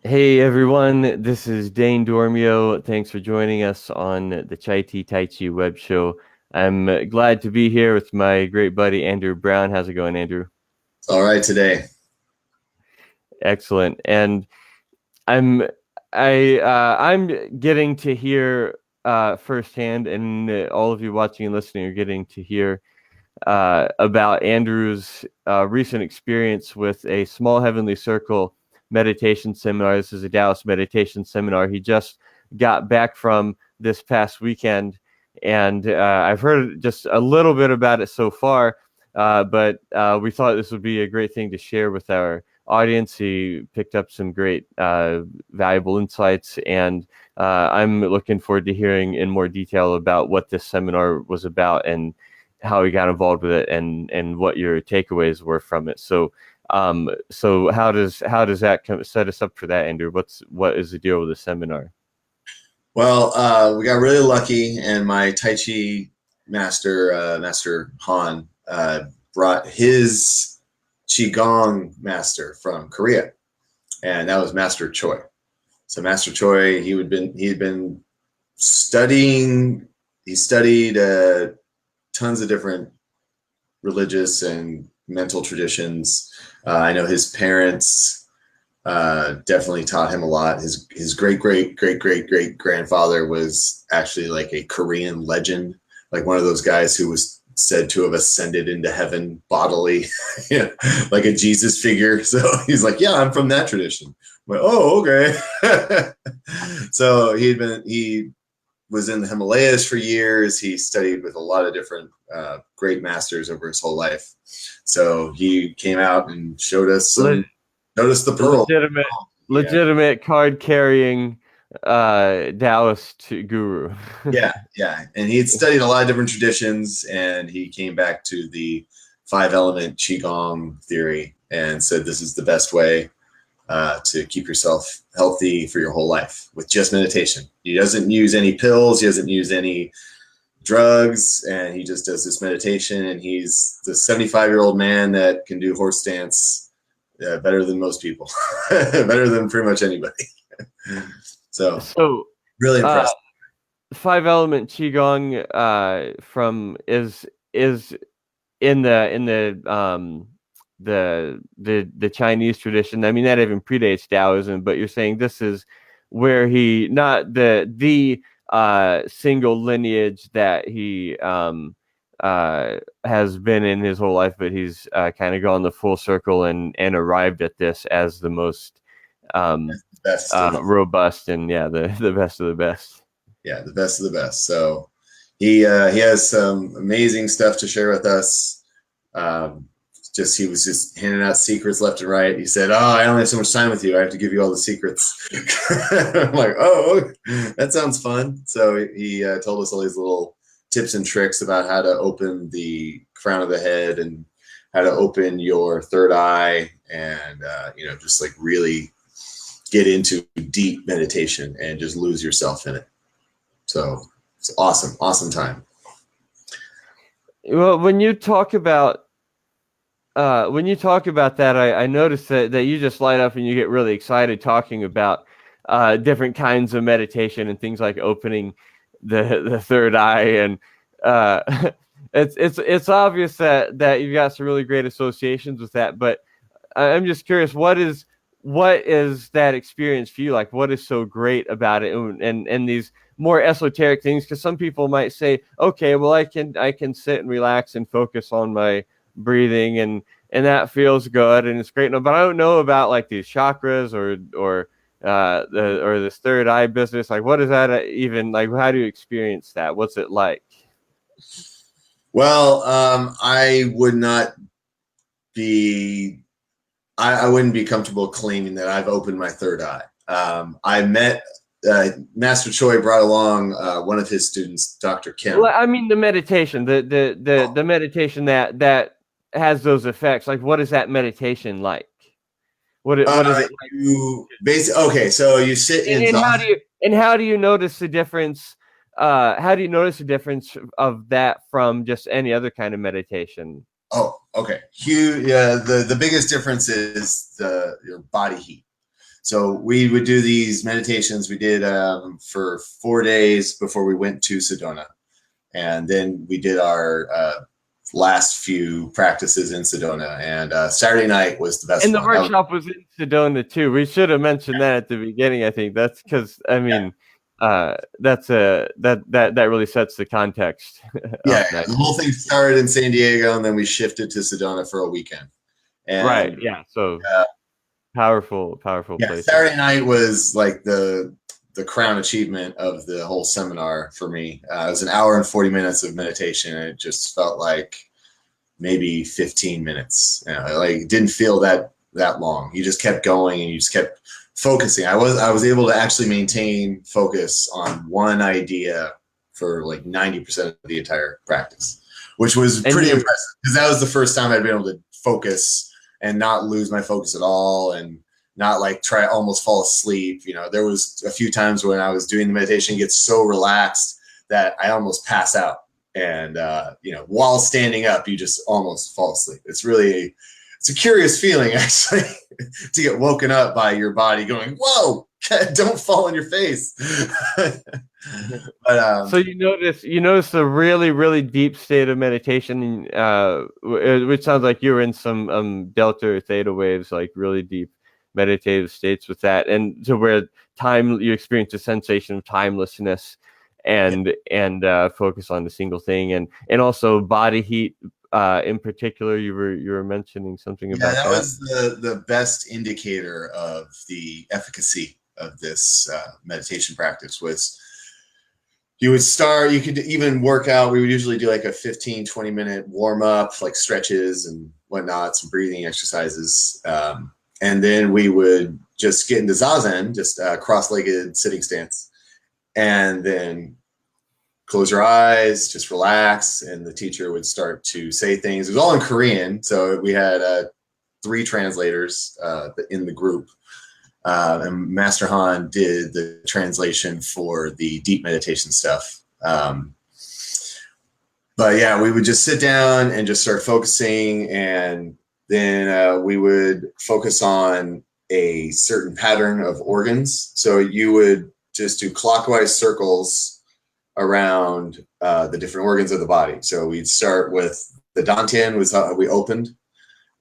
Hey everyone, this is Dane Dormio. Thanks for joining us on the Chai Tea Tai Chi web show. I'm glad to be here with my great buddy Andrew Brown. How's it going, Andrew? All right, today. Excellent. And I'm I'm getting to hear firsthand, and all of you watching and listening are getting to hear about Andrew's recent experience with a small heavenly circle meditation seminar. This is a Dallas meditation seminar. He just got back from this past weekend, and I've heard just a little bit about it so far, but we thought this would be a great thing to share with our audience. He picked up some great, valuable insights, and I'm looking forward to hearing in more detail about what this seminar was about and how you got involved with it and what your takeaways were from it. So how does that set us up for that, Andrew? What is the deal with the seminar? Well, we got really lucky, and my Tai Chi master, Master Han, brought his Qigong master from Korea, and that was Master Choi. So Master Choi, he had been studying. He studied tons of different religious and mental traditions. I know his parents definitely taught him a lot. His great grandfather was actually like a Korean legend, like one of those guys who was said to have ascended into heaven bodily, yeah, like a Jesus figure. So he's like, yeah, I'm from that tradition. I'm like, oh, okay. So he was in the Himalayas for years. He studied with a lot of different great masters over his whole life. So he came out and Le- showed us the pearl. legitimate, Yeah, legitimate card carrying Taoist guru. yeah. And he had studied a lot of different traditions, and he came back to the five element qigong theory and said this is the best way to keep yourself healthy for your whole life with just meditation. He doesn't use any pills. He doesn't use any drugs, and he just does this meditation. And he's the 75-year-old man that can do horse stance better than most people, better than pretty much anybody. So So, really uh, impressed. five element qigong from is in the Chinese tradition. I mean, that even predates Taoism, but you're saying this is where he not the single lineage that he has been in his whole life, but he's kind of gone the full circle and arrived at this as the most Best of robust and, yeah, the best of the best. Yeah, the best of the best. So he has some amazing stuff to share with us. Um, just he was just handing out secrets left and right. He said, "Oh, I only have so much time with you. I have to give you all the secrets." I'm like, "Oh, that sounds fun." So he told us all these little tips and tricks about how to open the crown of the head and how to open your third eye, and just like really get into deep meditation and just lose yourself in it. So it's awesome, awesome time. Well, when you talk about that, I noticed that you just light up and you get really excited talking about different kinds of meditation and things like opening the third eye, and uh, it's obvious that you've got some really great associations with that. But I'm just curious, what is that experience for you like? What is so great about it, and these more esoteric things? Because some people might say, okay, well, I can sit and relax and focus on my breathing, and that feels good and it's great. No, but I don't know about like these chakras or this third eye business. Like, what is that even like? How do you experience that? What's it like? Well, I would not be, I wouldn't be comfortable claiming that I've opened my third eye. I met Master Choi brought along one of his students, Dr. Well, Kim. I mean, the meditation, the meditation that has those effects. Like, what is that meditation like? What is it like? You basically okay, so you sit And, in and how Zohar. do you and how do you notice the difference? How do you notice the difference of that from just any other kind of meditation? Oh, okay. Huge. Yeah, the biggest difference is your body heat. So we would do these meditations. We did for 4 days before we went to Sedona, and then we did our last few practices in Sedona. And Saturday night was the best And the one. That was, workshop was in Sedona too. We should have mentioned that at the beginning. I think that's because I mean, that's that really sets the context yeah, up the nicely. whole thing started in San Diego, and then we shifted to Sedona for a weekend. Right. And Yeah. So uh, powerful yeah, places. Saturday night was like the crown achievement of the whole seminar for me. It was an hour and 40 minutes of meditation, and it just felt like maybe 15 minutes. You know, like it didn't feel that long. You just kept going, and you just kept focusing. I was able to actually maintain focus on one idea for like 90% of the entire practice, which was And pretty you impressive because that was the first time I'd been able to focus and not lose my focus at all, and not like try almost fall asleep. You know, there was a few times when I was doing the meditation, get so relaxed that I almost pass out. And you know, while standing up, you just almost fall asleep. It's a curious feeling actually to get woken up by your body going, "Whoa, don't fall on your face." but so you notice a really deep state of meditation, which sounds like you were in some delta or theta waves, like really deep meditative states with that, and to where time you experience a sensation of timelessness, yeah, and focus on the single thing, and also body heat. In particular, you were mentioning something yeah, about that that. was the best indicator of the efficacy of this meditation practice was you would start, you could even work out. We would usually do like a 15-20 minute warm up, like stretches and whatnot, some breathing exercises. And then we would just get into zazen, just cross-legged sitting stance, and then close your eyes, just relax, and the teacher would start to say things. It was all in Korean, so we had 3 translators in the group, and Master Han did the translation for the deep meditation stuff. But yeah, we would just sit down and just start focusing, and then we would focus on a certain pattern of organs. So you would just do clockwise circles around the different organs of the body. So we'd start with the dantian, was how we opened,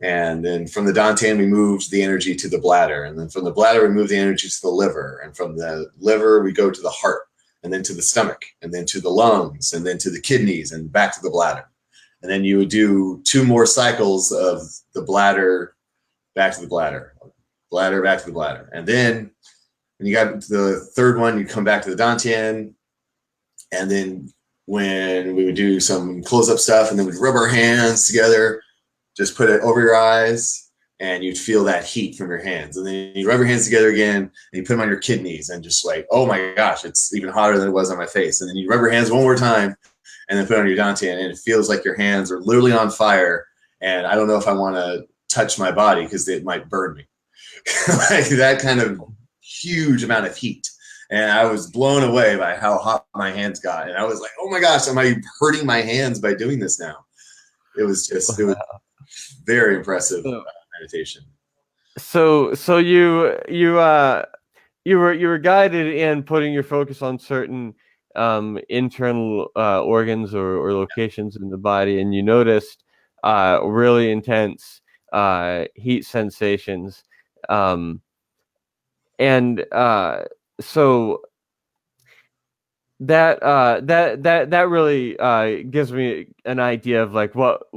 and then from the dantian, we moved the energy to the bladder. And then from the bladder, we moved the energy to the liver. And from the liver, we go to the heart, and then to the stomach, and then to the lungs, and then to the kidneys, and back to the bladder. And then you would do 2 more cycles of the bladder, back to the bladder, bladder, back to the bladder. And then when you got to the third one, you come back to the dantian. And then when we would do some close up stuff, and then we'd rub our hands together, just put it over your eyes, and you'd feel that heat from your hands. And then you rub your hands together again, and you put them on your kidneys, and just like, oh my gosh, it's even hotter than it was on my face. And then you rub your hands one more time, and then put it on your dantian, and it feels like your hands are literally on fire. And I don't know if I want to touch my body because it might burn me. Like that kind of huge amount of heat. And I was blown away by how hot my hands got. And I was like, oh my gosh, am I hurting my hands by doing this now? It was very impressive meditation. So you were guided in putting your focus on certain internal organs or locations in the body, and you noticed really intense heat sensations, um, and so that really gives me an idea of like what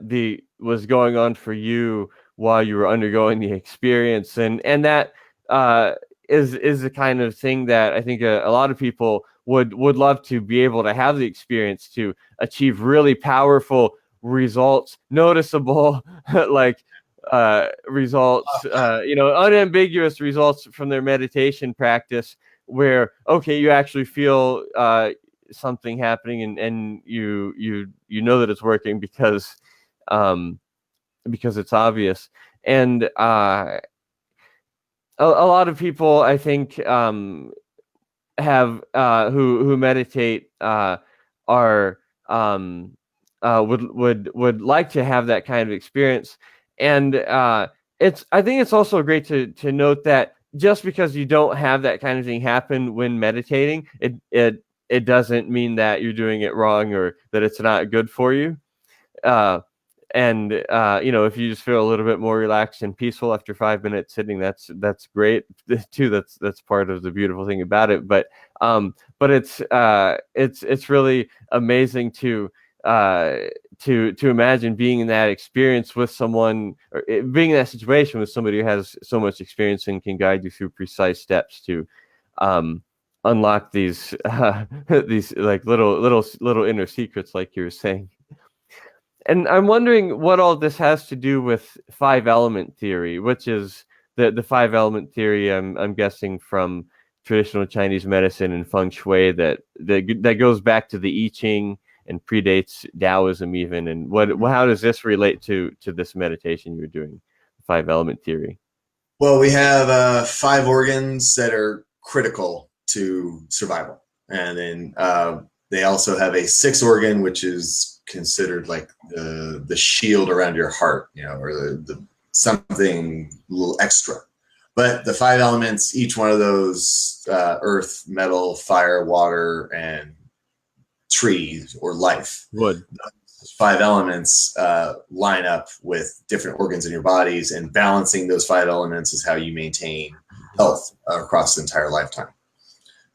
the was going on for you while you were undergoing the experience, and that uh is the kind of thing that I think a lot of people would love to be able to have the experience to achieve really powerful results, noticeable like results, unambiguous results from their meditation practice, where okay, you actually feel something happening, and you know that it's working because it's obvious. And a lot of people, I think, have who meditate are would like to have that kind of experience. And I think it's also great to note that just because you don't have that kind of thing happen when meditating, it doesn't mean that you're doing it wrong or that it's not good for you. Uh, and if you just feel a little bit more relaxed and peaceful after 5 minutes sitting, that's great too. That's part of the beautiful thing about it. But it's really amazing uh, to imagine being in that experience with someone, or being in that situation with somebody who has so much experience and can guide you through precise steps to um, unlock these these like little inner secrets, like you were saying. And I'm wondering what all this has to do with five element theory, which is the five element theory. I'm guessing from traditional Chinese medicine and feng shui that goes back to the I Ching and predates Taoism even. And how does this relate to this meditation you were doing, five element theory? Well, we have five organs that are critical to survival, and then they also have a sixth organ, which is considered like the shield around your heart, or the something a little extra. But the five elements, each one of those, earth, metal, fire, water, and trees or life, Wood. five elements line up with different organs in your bodies, and balancing those five elements is how you maintain health across the entire lifetime.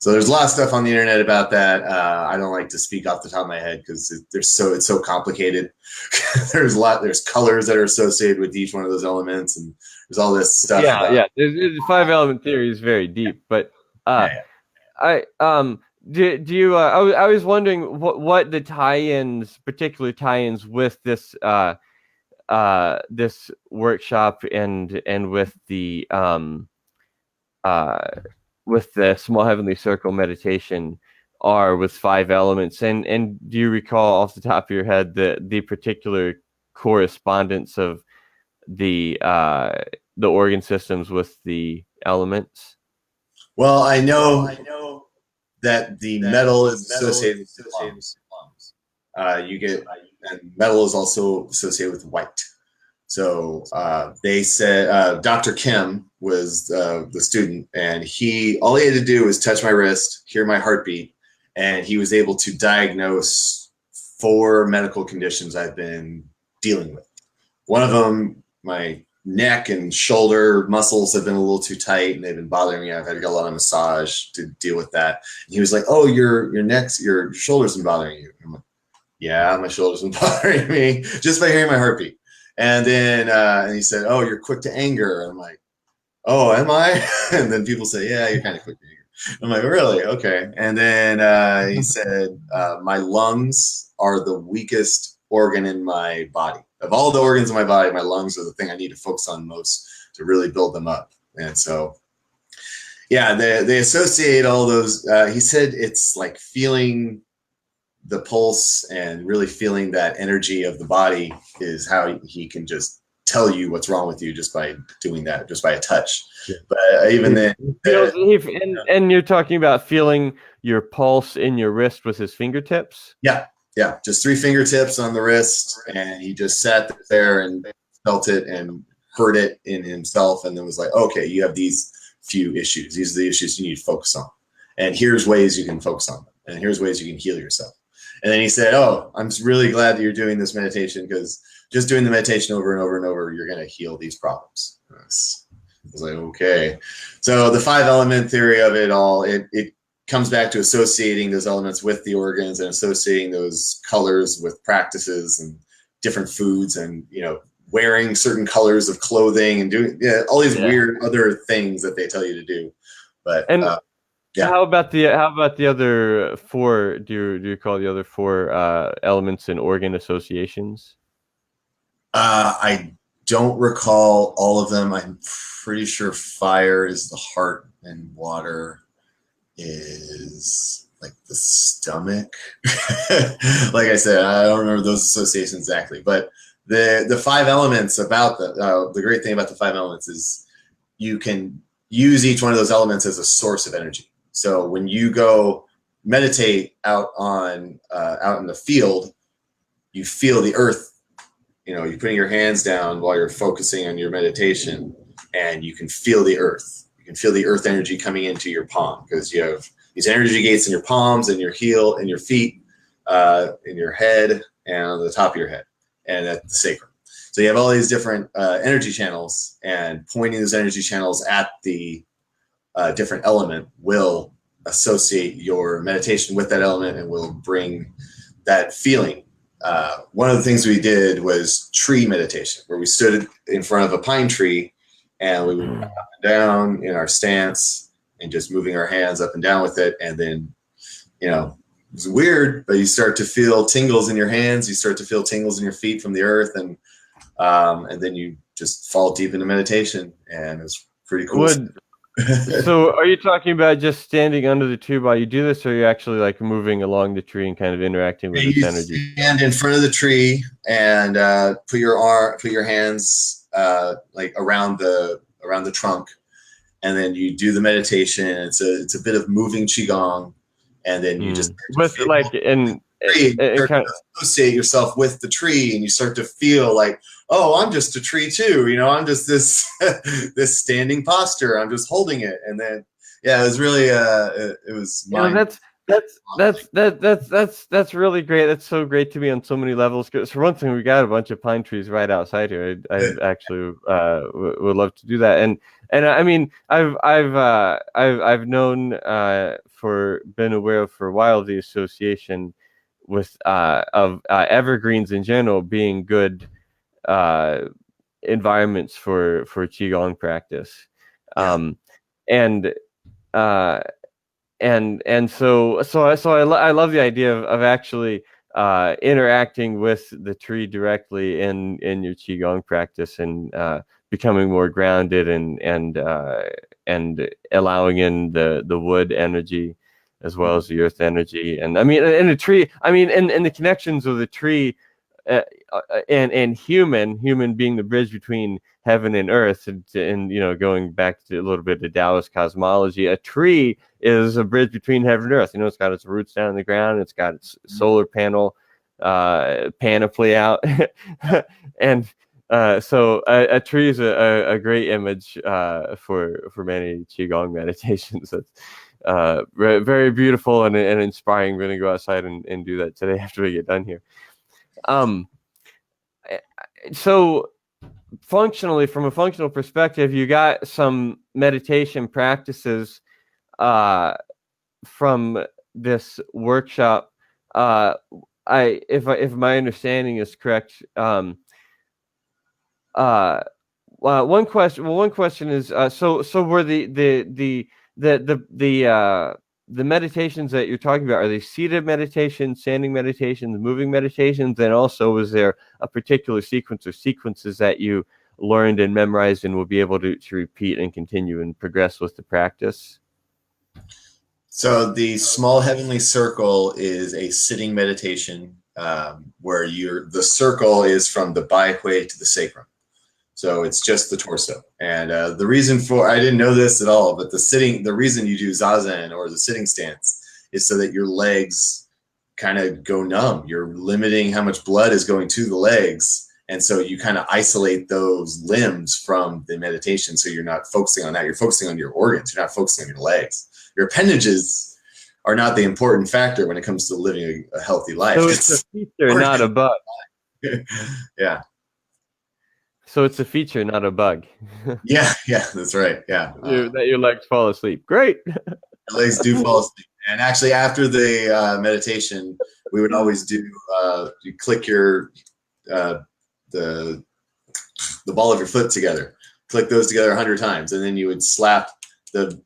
So there's a lot of stuff on the internet about that. I don't like to speak off the top of my head because it's so complicated. There's colors that are associated with each one of those elements, and there's all this stuff Yeah, about. yeah. The five element theory is very deep, but uh, Yeah, I do you I was wondering what the tie-ins, particular tie-ins with this workshop and uh with the small heavenly circle meditation are with five elements, and do you recall off the top of your head the particular correspondence of the organ systems with the elements? well, I know that the metal is associated with the lungs. You get, and metal is also associated with white. So they said Dr. Kim was the student, and all he had to do was touch my wrist, hear my heartbeat, and he was able to diagnose four medical conditions I've been dealing with. One of them, my neck and shoulder muscles have been a little too tight, and they've been bothering me. I've had to get a lot of massage to deal with that. And he was like, "Oh, your shoulders been bothering you." I'm like, "Yeah, my shoulders been bothering me just by hearing my heartbeat." And then and he said, "Oh, you're quick to anger." I'm like, "Oh, am I?" And then people say, "Yeah, you're kind of quick to anger." I'm like, "Really? Okay." And then he said, "My lungs are the weakest organ in my body. Of all the organs in my body, my lungs are the thing I need to focus on most to really build them up." And so, yeah, they associate all those. He said it's like feeling the pulse and really feeling that energy of the body is how he can just tell you what's wrong with you just by doing that, just by a touch. Yeah. But even then, And you're talking about feeling your pulse in your wrist with his fingertips? yeah, just three fingertips on the wrist, and he just sat there and felt it and heard it in himself, and then was like, "Okay, you have these few issues. These are the issues you need to focus on, and here's ways you can focus on them, and here's ways you can heal yourself." And then he said, "Oh, I'm really glad that you're doing this meditation, because just doing the meditation over and over and over, you're going to heal these problems." I was like, okay. So the five element theory of it all, it comes back to associating those elements with the organs, and associating those colors with practices and different foods, and wearing certain colors of clothing, and doing all these weird other things that they tell you to do. But And yeah. how about the other four? Do you call the other four elements and organ associations? I don't recall all of them. I'm pretty sure fire is the heart, and water is like the stomach. Like I said, I don't remember those associations exactly, but the five elements, about the great thing about the five elements is you can use each one of those elements as a source of energy. So when you go meditate out in the field, you feel the earth. You're putting your hands down while you're focusing on your meditation, and you can feel the earth. You can feel the earth energy coming into your palm because you have these energy gates in your palms and your heel and your feet, in your head and on the top of your head and at the sacrum. So you have all these different energy channels, and pointing those energy channels at the different element will associate your meditation with that element and will bring that feeling. One of the things we did was tree meditation, where we stood in front of a pine tree and we would up and down in our stance and just moving our hands up and down with it. And then, it's weird, but you start to feel tingles in your hands. You start to feel tingles in your feet from the earth. And then you just fall deep into meditation, and it's pretty cool. So are you talking about just standing under the tree while you do this, or are you actually like moving along the tree and kind of interacting with this energy? Stand in front of the tree and put your hands like around the trunk, and then you do the meditation. It's a bit of moving qigong, and then you just with like and kind of associate yourself with the tree, and you start to feel like, oh, I'm just a tree too. I'm just this this standing posture. I'm just holding it, and then it was really it was. That's really great. That's so great to me on so many levels. Because for one thing, we got a bunch of pine trees right outside here. I actually would love to do that. And I mean, I've known been aware of for a while the association with of evergreens in general being good environments for qigong practice, and so I love the idea of actually interacting with the tree directly in your qigong practice, and becoming more grounded and allowing in the wood energy as well as the earth energy. And I mean, in the tree, I mean, in the connections of the tree, and human being the bridge between heaven and earth, and going back to a little bit of Taoist cosmology, a tree is a bridge between heaven and earth. It's got its roots down in the ground, it's got its solar panel panoply out, and so a tree is a great image for many qigong meditations. That's very, very beautiful and inspiring. We're gonna go outside and do that today after we get done here. So functionally, from a functional perspective, you got some meditation practices from this workshop. If my understanding is correct, one question is, so were the meditations that you're talking about, are they seated meditations, standing meditations, moving meditations? And also, was there a particular sequence or sequences that you learned and memorized and will be able to repeat and continue and progress with the practice? So the small heavenly circle is a sitting meditation, where the circle is from the baihui to the sacrum. So it's just the torso. And the reason I didn't know this at all, but the reason you do zazen or the sitting stance is so that your legs kind of go numb. You're limiting how much blood is going to the legs. And so you kind of isolate those limbs from the meditation. So you're not focusing on that. You're focusing on your organs. You're not focusing on your legs. Your appendages are not the important factor when it comes to living a healthy life. So it's a feature, not a bug. Yeah. So it's a feature, not a bug. Yeah, that's right. Yeah. That your legs fall asleep. Great. Your legs do fall asleep. And actually, after the meditation, we would always do, you click the ball of your foot together. Click those together 100 times. And then you would slap the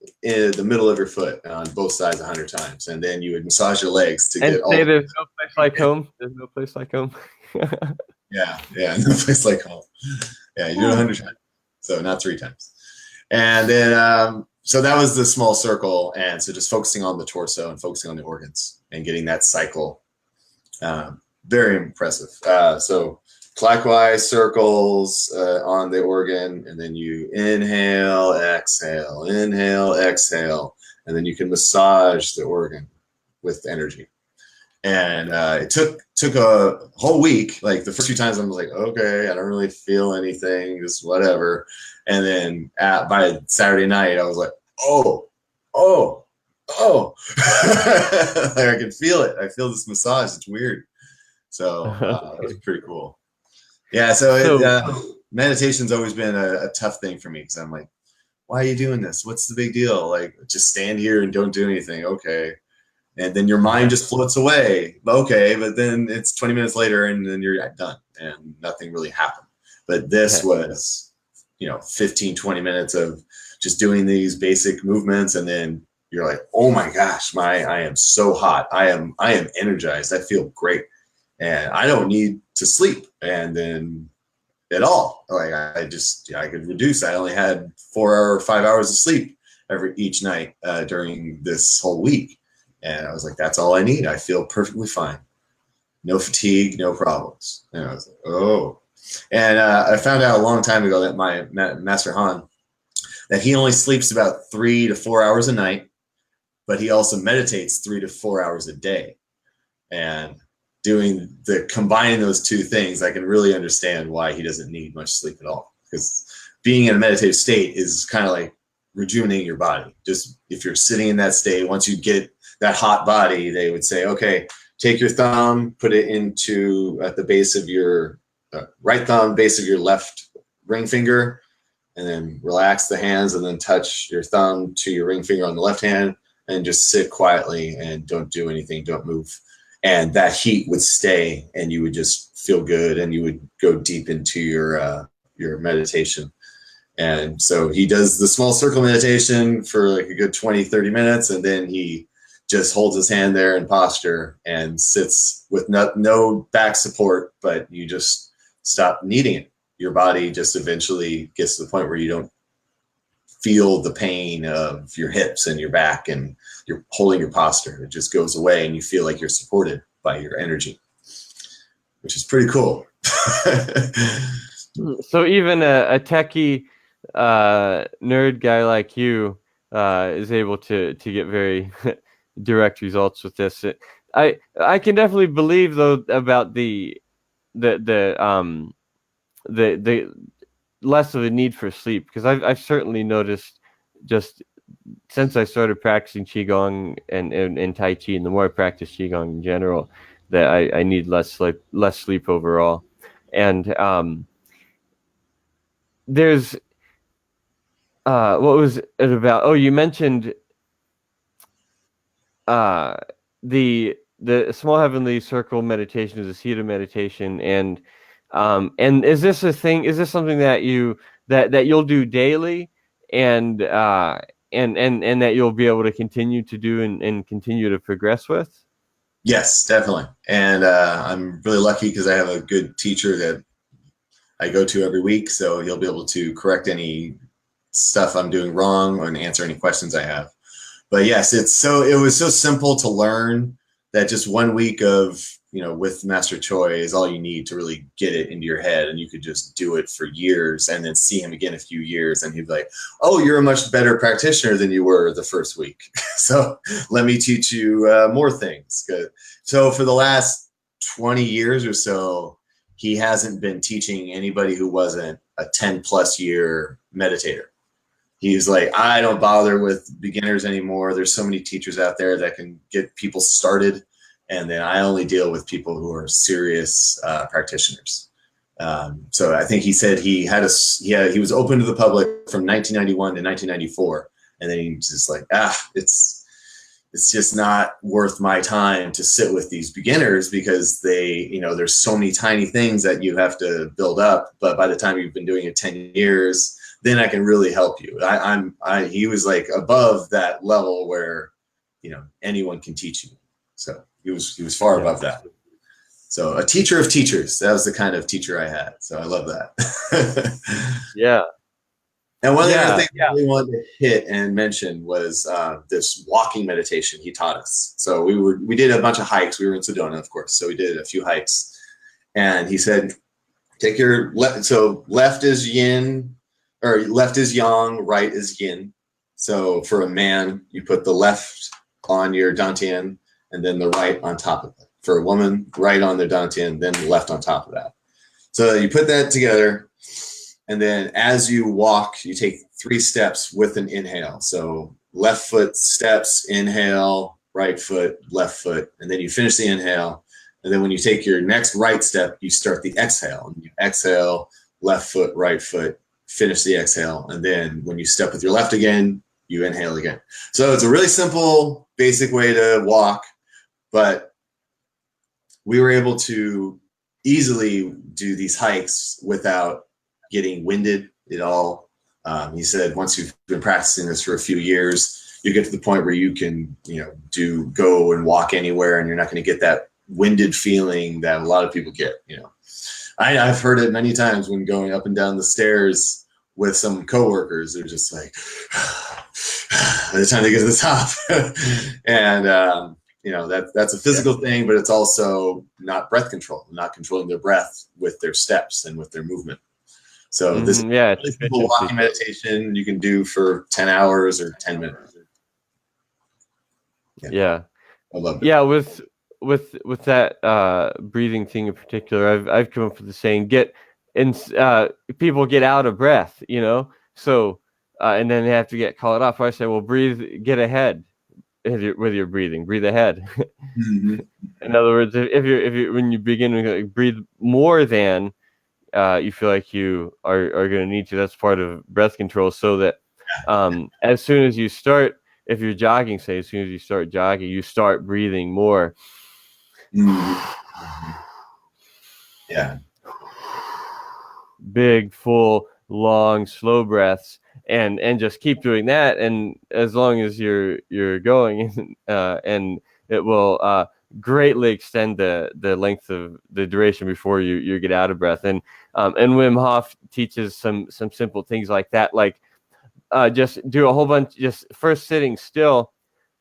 middle of your foot on both sides 100 times. And then you would massage your legs to get all. Say there's no place like home. There's no place like home. Yeah, no place like home. Yeah, you do it 100 times, so not 3 times. And then, so that was the small circle, and so just focusing on the torso and focusing on the organs and getting that cycle. Very impressive. So clockwise circles on the organ, and then you inhale, exhale, and then you can massage the organ with energy. And it took a whole week. Like the first few times I was like, okay, I don't really feel anything, just whatever. And then by Saturday night, I was like, oh, oh, oh. Like I can feel it. I feel this massage. It's weird. So it was pretty cool. Yeah. So So meditation's always been a tough thing for me because I'm like, why are you doing this? What's the big deal? Like, just stand here and don't do anything. Okay. And then your mind just floats away. Okay. But then it's 20 minutes later and then you're done and nothing really happened. But this was, 15, 20 minutes of just doing these basic movements. And then you're like, oh my gosh, I am so hot. I am energized. I feel great. And I don't need to sleep. And then at all. Like I could reduce. I only had 4 or 5 hours of sleep each night during this whole week, and I was like, that's all I need. I feel perfectly fine. No fatigue, no problems. And I was like, oh. And I found out a long time ago that my Master Han, that he only sleeps about 3 to 4 hours a night, but he also meditates 3 to 4 hours a day. And combining those two things, I can really understand why he doesn't need much sleep at all. Because being in a meditative state is kind of like rejuvenating your body. Just if you're sitting in that state, once you get that hot body, they would say, okay, take your thumb, put it at the base of your right thumb, base of your left ring finger, and then relax the hands and then touch your thumb to your ring finger on the left hand and just sit quietly and don't do anything, don't move. And that heat would stay and you would just feel good and you would go deep into your meditation. And so he does the small circle meditation for like a good 20, 30 minutes. And then he just holds his hand there in posture and sits with no back support, but you just stop needing it. Your body just eventually gets to the point where you don't feel the pain of your hips and your back and you're holding your posture. It just goes away and you feel like you're supported by your energy, which is pretty cool. So even a techie nerd guy like you is able to get very direct results with this. I can definitely believe though about the less of a need for sleep, because I've certainly noticed just since I started practicing qigong and tai chi, and the more I practice qigong in general, that I need less sleep overall. And there's what was it about? Oh, you mentioned the small heavenly circle meditation is a seated meditation, and is this a thing? Is this something that you'll do daily, and that you'll be able to continue to do and continue to progress with? Yes, definitely. And I'm really lucky because I have a good teacher that I go to every week. So he'll be able to correct any stuff I'm doing wrong and answer any questions I have. But yes, it was so simple to learn that just 1 week of, with Master Choi is all you need to really get it into your head. And you could just do it for years and then see him again a few years. And he'd be like, oh, you're a much better practitioner than you were the first week. So let me teach you more things. So for the last 20 years or so, he hasn't been teaching anybody who wasn't a 10+ year meditator. He's like, I don't bother with beginners anymore. There's so many teachers out there that can get people started. And then I only deal with people who are serious practitioners. So I think he said he was open to the public from 1991 to 1994. And then he's just like, it's just not worth my time to sit with these beginners because there's so many tiny things that you have to build up. But by the time you've been doing it 10 years, then I can really help you. He was like above that level where, anyone can teach you. So he was far above that. So a teacher of teachers, that was the kind of teacher I had. So I love that. Yeah. And one of the other things I really wanted to hit and mention was this walking meditation he taught us. So we did a bunch of hikes. We were in Sedona, of course. So we did a few hikes. And he said, take your left. So left is yin, or left is yang, right is yin. So for a man, you put the left on your dantian and then the right on top of it. For a woman, right on their dantian, then the left on top of that. So you put that together. And then as you walk, you take 3 steps with an inhale. So left foot steps, inhale, right foot, left foot, and then you finish the inhale. And then when you take your next right step, you start the exhale. And you exhale, left foot, right foot, finish the exhale. And then when you step with your left again, you inhale again. So it's a really simple, basic way to walk, but we were able to easily do these hikes without getting winded at all. He said once you've been practicing this for a few years, you get to the point where you can, go and walk anywhere, and you're not going to get that winded feeling that a lot of people get. I've heard it many times when going up and down the stairs with some coworkers. They're just like, by the time they get to the top, and that's a physical thing, but it's also not breath control, not controlling their breath with their steps and with their movement. So this is a simple walking meditation you can do for 10 hours or 10 minutes. Yeah. I love it. Yeah, with that breathing thing in particular, I've come up with the saying, people get out of breath, so and then they have to get called off. I say, well, get ahead with your breathing, breathe ahead. Mm-hmm. In other words, if you when you begin to breathe more than you feel like you are going to need to, that's part of breath control, so that as soon as you start, if you're jogging, say, as soon as you start jogging, you start breathing more. Mm-hmm. Yeah. Big, full, long, slow breaths, and just keep doing that. And as long as you're going, and it will greatly extend the length of the duration before you get out of breath. And Wim Hof teaches some simple things like that, like just do a whole bunch, just first sitting still,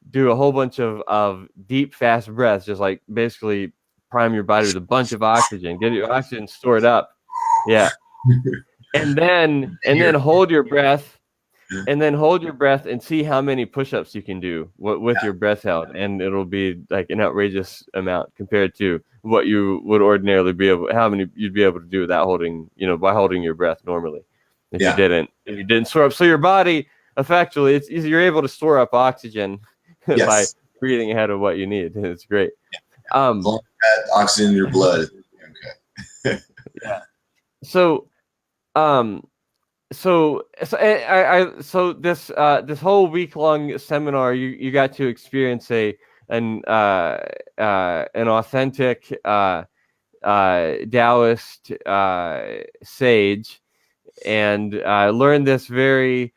do a whole bunch of deep, fast breaths, just like basically prime your body with a bunch of oxygen, get your oxygen stored up. Yeah. And then hold your breath, and see how many push-ups you can do with your breath held, and it'll be like an outrageous amount compared to what you would ordinarily be able, how many you'd be able to do without holding, by holding your breath normally. If you didn't store up, so your body effectively, you're able to store up oxygen by breathing ahead of what you need. It's great. As long as that oxygen in your blood. Okay. Yeah. So this whole week-long seminar, you got to experience an authentic Taoist sage, and learn this very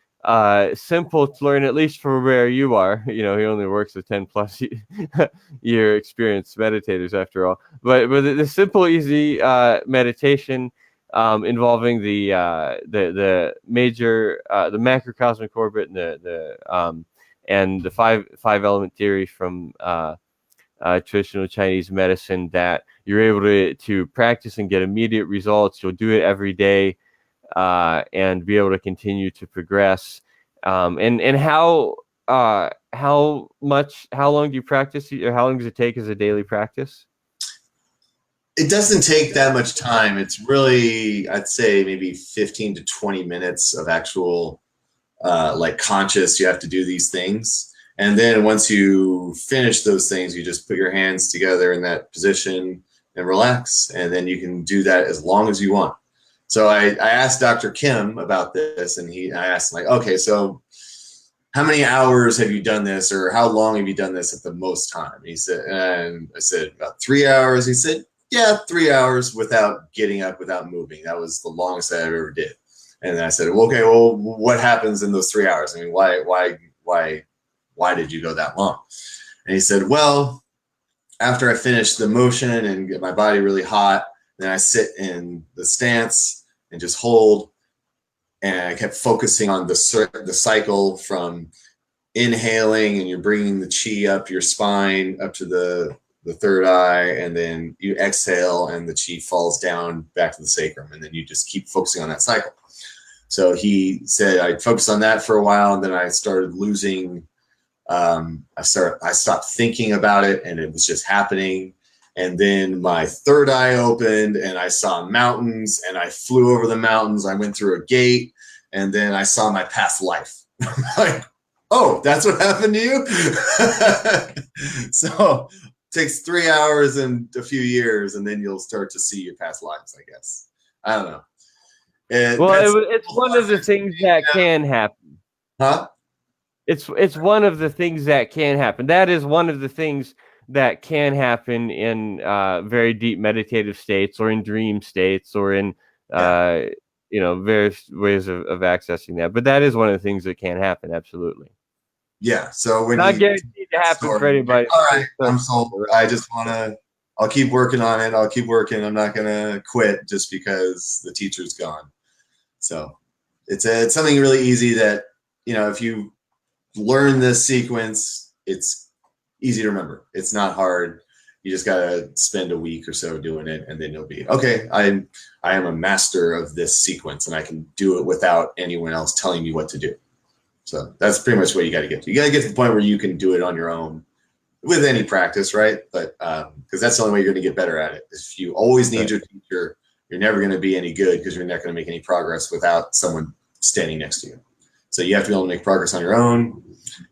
simple to learn, at least for where you are. He only works with 10+ year experienced meditators after all. But the simple, easy meditation involving the major the macrocosmic orbit and the five element theory from traditional Chinese medicine, that you're able to practice and get immediate results. You'll do it every day. And be able to continue to progress. And how long do you practice, or how long does it take as a daily practice? It doesn't take that much time. It's really, I'd say maybe 15 to 20 minutes of actual conscious, you have to do these things. And then once you finish those things, you just put your hands together in that position and relax. And then you can do that as long as you want. So I asked Dr. Kim about this, and I asked him, okay, so how many hours have you done this, or how long have you done this at the most time? He said, and I said, about 3 hours. He said, yeah, 3 hours without getting up, without moving. That was the longest I ever did. And then I said, okay, well, what happens in those 3 hours? I mean, why did you go that long? And he said, well, after I finish the motion and get my body really hot, then I sit in the stance and just hold. And I kept focusing on the cycle from inhaling, and you're bringing the chi up your spine, up to the third eye, and then you exhale and the chi falls down back to the sacrum, and then you just keep focusing on that cycle. So he said I focused on that for a while, and then I started losing. I stopped thinking about it, and it was just happening. And then my third eye opened, and I saw mountains, and I flew over the mountains. I went through a gate, and then I saw my past life. Like, oh, that's what happened to you. So it takes 3 hours and a few years, and then you'll start to see your past lives, I guess. I don't know. That's it's one of the things that can happen. huh? It's one of the things that can happen. That is one of the things that can happen in very deep meditative states, or in dream states, or in Yeah. various ways of accessing that. But that is one of the things that can happen. Absolutely. Yeah. So when Not he guaranteed to happen for story, like, anybody. all right, I'm sold. I just want to. I'll keep working on it. I'll keep working. I'm not gonna quit just because the teacher's gone. So it's something really easy that if you learn this sequence, it's easy to remember. It's not hard. You just gotta spend a week or so doing it, and then you'll be okay. I am a master of this sequence, and I can do it without anyone else telling me what to do. So that's pretty much what you got to get to. You got to get to the point where you can do it on your own with any practice, right? But because that's the only way you're going to get better at it. If you always need your teacher, you're never going to be any good because you're not going to make any progress without someone standing next to you. So you have to be able to make progress on your own.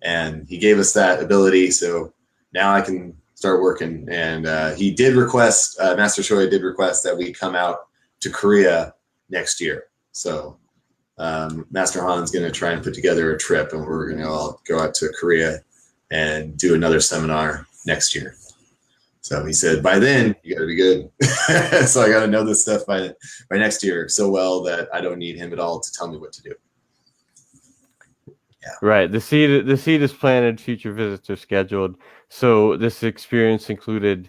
And he gave us that ability. So now I can start working. And he did request, Master Shoya did request that we come out to Korea next year. So Master Han's going to try and put together a trip, and we're going to all go out to Korea and do another seminar next year. So he said, by then you got to be good. So I got to know this stuff by next year so well that I don't need him at all to tell me what to do. Yeah. Right. The seed is planted. Future visits are scheduled. So this experience included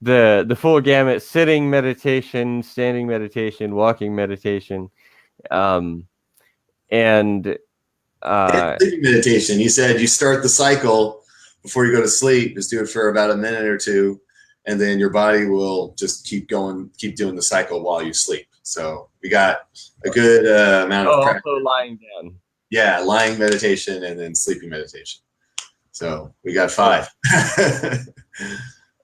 the full gamut: sitting meditation, standing meditation, walking meditation, and sleeping meditation. He said you start the cycle before you go to sleep. Just do it for about a minute or two, and then your body will just keep doing the cycle while you sleep. So we got a good amount of practice. Also lying down. Yeah, lying meditation and then sleeping meditation. So we got 5.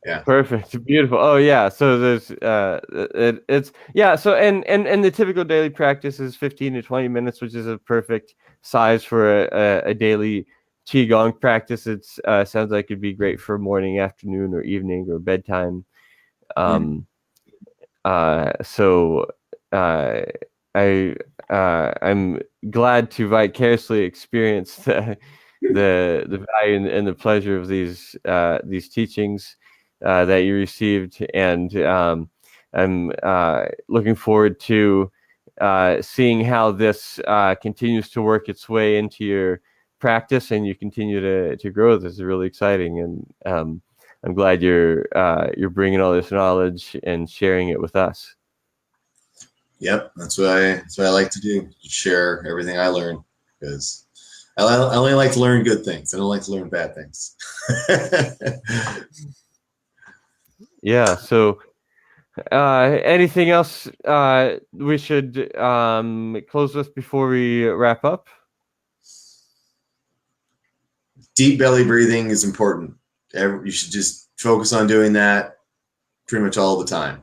Yeah. Perfect. Beautiful. Oh yeah. So there's it's yeah. So and the typical daily practice is 15 to 20 minutes, which is a perfect size for a daily qigong practice. It's sounds like it'd be great for morning, afternoon, or evening, or bedtime. So I'm glad to vicariously experience the value and the pleasure of these teachings that you received, and I'm looking forward to seeing how this continues to work its way into your practice, and you continue to grow. This is really exciting, and I'm glad you're bringing all this knowledge and sharing it with us. Yep, that's what I like to do. Share everything I learn, because I only like to learn good things. I don't like to learn bad things. Yeah. So, anything else we should close with before we wrap up? Deep belly breathing is important. You should just focus on doing that pretty much all the time.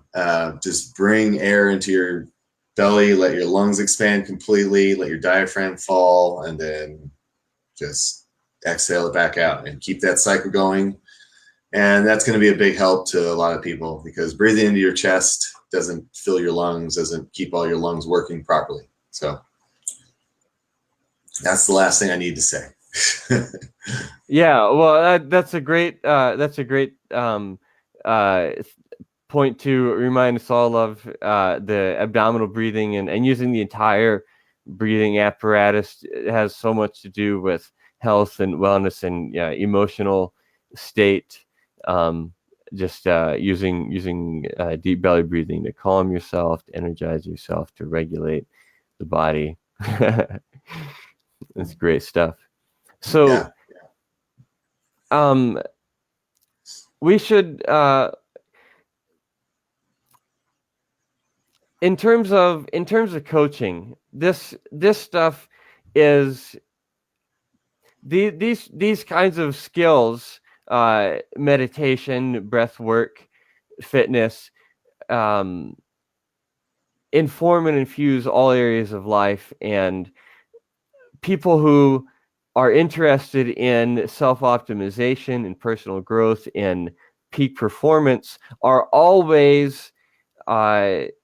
Just bring air into your belly, let your lungs expand completely, let your diaphragm fall, and then just exhale it back out and keep that cycle going. And that's going to be a big help to a lot of people, because breathing into your chest doesn't fill your lungs, doesn't keep all your lungs working properly. So that's the last thing I need to say. Yeah, well, that's a great point to remind us all of, the abdominal breathing, and using the entire breathing apparatus. It has so much to do with health and wellness and emotional state. Just using deep belly breathing to calm yourself, to energize yourself, to regulate the body. It's great stuff. So, we should, in terms of coaching, this stuff is these kinds of skills, meditation, breath work, fitness, inform and infuse all areas of life, and people who are interested in self-optimization and personal growth and peak performance are always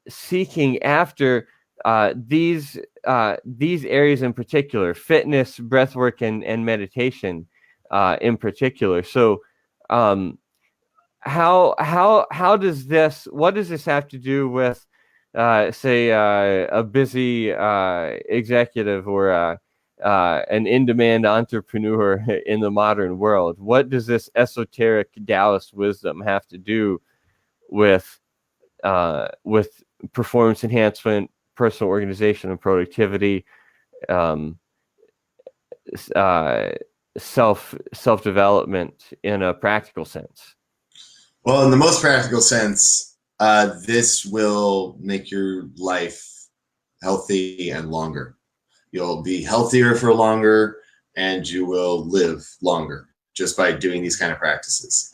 seeking after these areas in particular: fitness, breathwork, and meditation in particular. So, um, how does this? What does this have to do with, say, a busy executive or an in-demand entrepreneur in the modern world? What does this esoteric Taoist wisdom have to do with performance enhancement, personal organization and productivity, um, uh, self development in a practical sense? Well, in the most practical sense, this will make your life healthy and longer. You'll be healthier for longer, and you will live longer just by doing these kind of practices.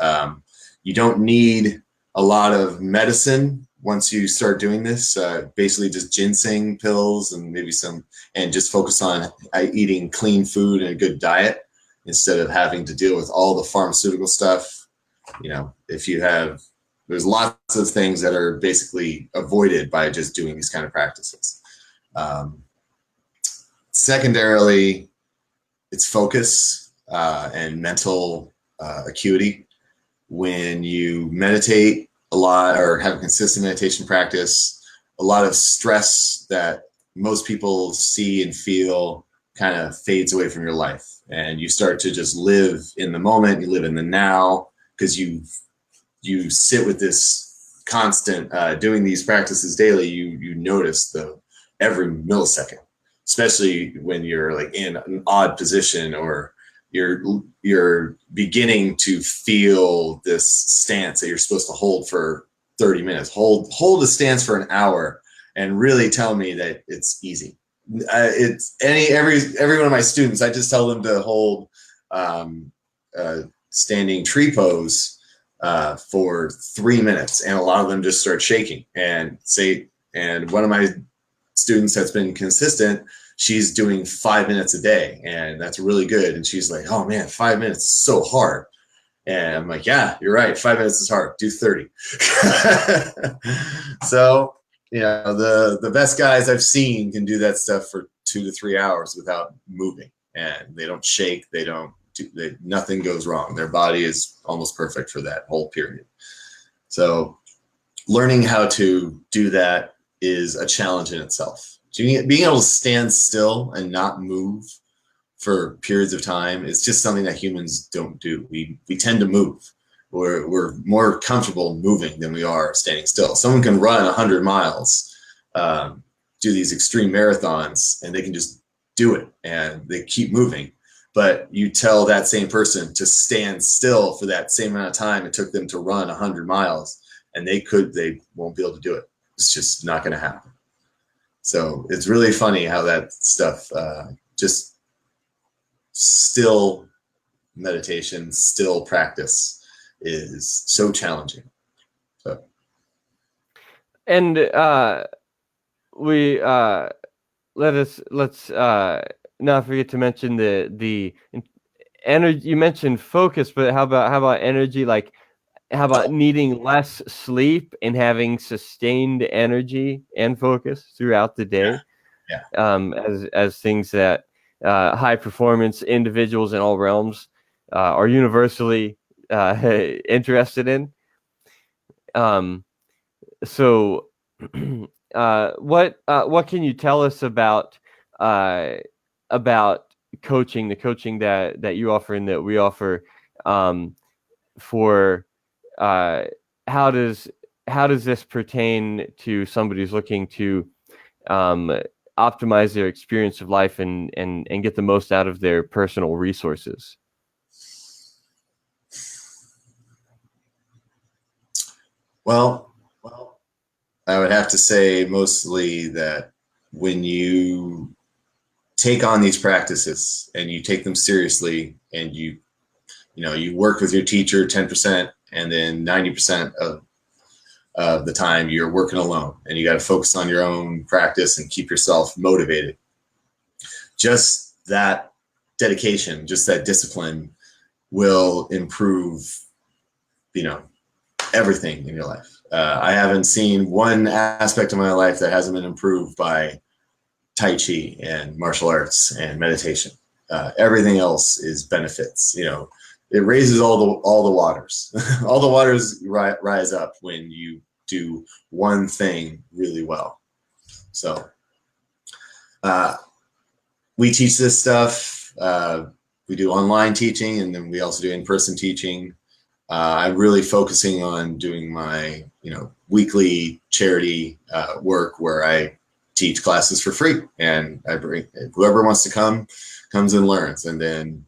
You don't need a lot of medicine once you start doing this. Basically, just ginseng pills and maybe some, and just focus on eating clean food and a good diet instead of having to deal with all the pharmaceutical stuff. You know, if you have, there's lots of things that are basically avoided by just doing these kind of practices. Secondarily, it's focus and mental acuity. When you meditate a lot or have a consistent meditation practice, a lot of stress that most people see and feel kind of fades away from your life, and you start to just live in the moment. You live in the now because you sit with this constant doing these practices daily. You notice the every millisecond, especially when you're like in an odd position or you're beginning to feel this stance that you're supposed to hold for 30 minutes. Hold a stance for an hour and really tell me that it's easy. It's every one of my students, I just tell them to hold standing tree pose for 3 minutes, and a lot of them just start shaking and say. And one of my students that's been consistent, she's doing 5 minutes a day, and that's really good. And she's like, "Oh man, 5 minutes is so hard." And I'm like, "Yeah, you're right. 5 minutes is hard. Do 30." So, you know, the best guys I've seen can do that stuff for 2 to 3 hours without moving, and they don't shake. Nothing goes wrong. Their body is almost perfect for that whole period. So, learning how to do that is a challenge in itself. Being able to stand still and not move for periods of time is just something that humans don't do. We tend to move. We're more comfortable moving than we are standing still. Someone can run 100 miles, do these extreme marathons, and they can just do it, and they keep moving. But you tell that same person to stand still for that same amount of time it took them to run 100 miles, and they won't be able to do it. It's just not going to happen. So it's really funny how that stuff, just still meditation, still practice is so challenging. So, And we let's not forget to mention the energy. You mentioned focus, but how about energy? Like, how about needing less sleep and having sustained energy and focus throughout the day? yeah. As things that high performance individuals in all realms are universally interested in. So, what can you tell us about coaching, the coaching that you offer and that we offer, for uh, how does this pertain to somebody who's looking to optimize their experience of life and get the most out of their personal resources? Well, I would have to say mostly that when you take on these practices and you take them seriously, and you work with your teacher 10%, and then 90% of of the time you're working alone, and you got to focus on your own practice and keep yourself motivated. Just that dedication, just that discipline will improve, you know, everything in your life. I haven't seen one aspect of my life that hasn't been improved by Tai Chi and martial arts and meditation. Everything else is benefits. You know, it raises all the waters. All the waters rise up when you do one thing really well. So we teach this stuff. We do online teaching, and then we also do in-person teaching. I'm really focusing on doing my, weekly charity work where I teach classes for free, and I bring whoever wants to comes and learns. And then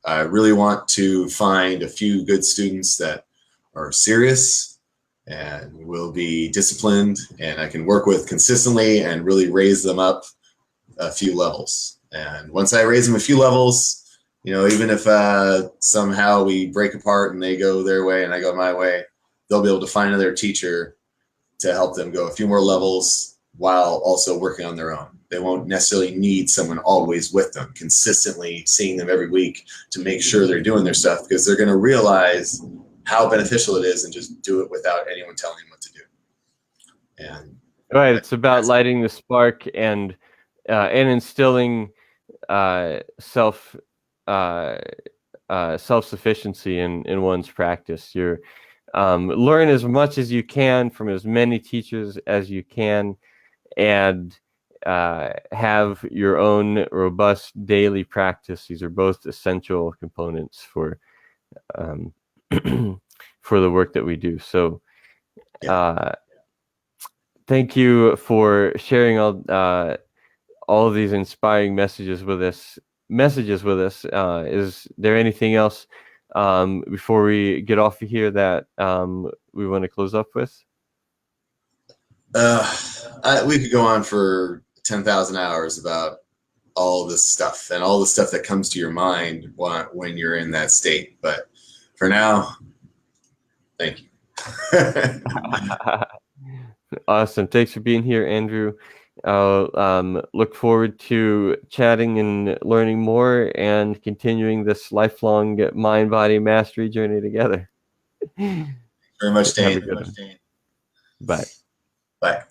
I really want to find a few good students that are serious and will be disciplined, and I can work with consistently and really raise them up a few levels. And once I raise them a few levels, even if somehow we break apart and they go their way and I go my way, they'll be able to find another teacher to help them go a few more levels while also working on their own. They won't necessarily need someone always with them, consistently seeing them every week to make sure they're doing their stuff, because they're going to realize how beneficial it is and just do it without anyone telling them what to do. And right, it's about lighting the spark and instilling self-sufficiency in one's practice. You're learn as much as you can from as many teachers as you can, and have your own robust daily practice. These are both essential components for for the work that we do. So thank you for sharing all of these inspiring messages with us. Is there anything else before we get off of here that we want to close up with? We could go on for 10,000 hours about all this stuff and all the stuff that comes to your mind when you're in that state. But for now, thank you. Awesome. Thanks for being here, Andrew. I'll look forward to chatting and learning more and continuing this lifelong mind-body mastery journey together. Very much, Dane. Bye. Bye.